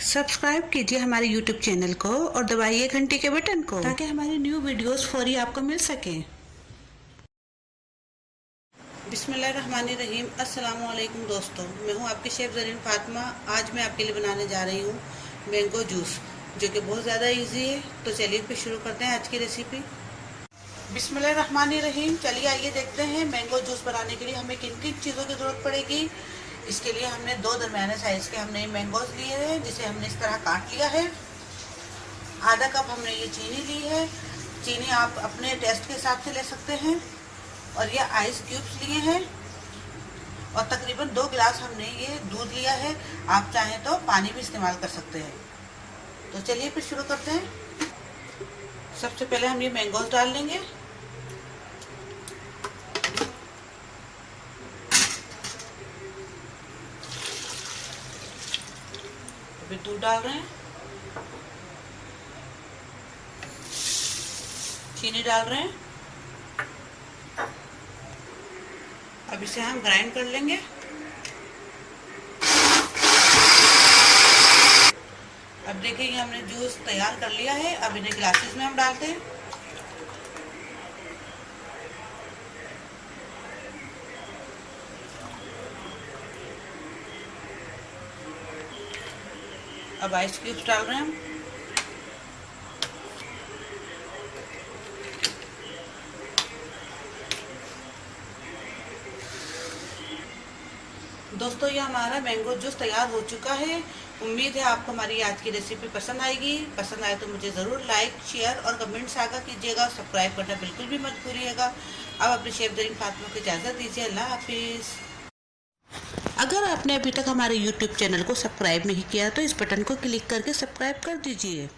Subscribe कीजिए हमारे YouTube channel को और दबाइए घंटी के बटन को ताकि हमारी न्यू वीडियोस फौरी आपको मिल सकें। बिस्मिल्लाहिर्रहमानिर्रहीम। अस्सलामु अलैकुम दोस्तों, मैं हूं आपकी शेफ ज़रीन फातिमा। आज मैं आपके लिए बनाने जा रही हूं मैंगो जूस, जो कि बहुत ज़्यादा इजी है। तो चलिए फिर शुरू करते हैं आज की रेसिपी। बिस्मिल्लाहिर्रहमानिर्रहीम। चलिए आइए देखते हैं मैंगो जूस बनाने के लिए हमें किन किन चीज़ों की ज़रूरत पड़ेगी। इसके लिए हमने दो दरमियाने साइज़ के हमने मैंगोज लिए हैं, जिसे हमने इस तरह काट लिया है। आधा कप हमने ये चीनी ली है। चीनी आप अपने टेस्ट के हिसाब से ले सकते हैं। और ये आइस क्यूब्स लिए हैं। और तकरीबन 2 गिलास हमने ये दूध लिया है। आप चाहें तो पानी भी इस्तेमाल कर सकते हैं। तो चलिए फिर शुरू करते हैं। सबसे पहले हम ये मैंगोज डाल लेंगे। अभी दूध डाल रहे हैं, चीनी डाल रहे हैं। अब इसे हम ग्राइंड कर लेंगे। अब देखिए ये हमने जूस तैयार कर लिया है। अब इन्हें ग्लासेस में हम डालते हैं। अब आइस क्यूब्स डाल रहे हैं हम। दोस्तों ये हमारा मैंगो जूस तैयार हो चुका है। उम्मीद है आपको हमारी आज की रेसिपी पसंद आएगी। पसंद आए तो मुझे ज़रूर लाइक, शेयर और कमेंट्स आगा कीजिएगा। सब्सक्राइब करना बिल्कुल भी मत भूलिएगा। अब अपनी शेफ ज़रीन फातिमा को इजाज़त दीजिए। अल्लाह हाफिज़। अगर आपने अभी तक हमारे YouTube चैनल को सब्सक्राइब नहीं किया तो इस बटन को क्लिक करके सब्सक्राइब कर दीजिए।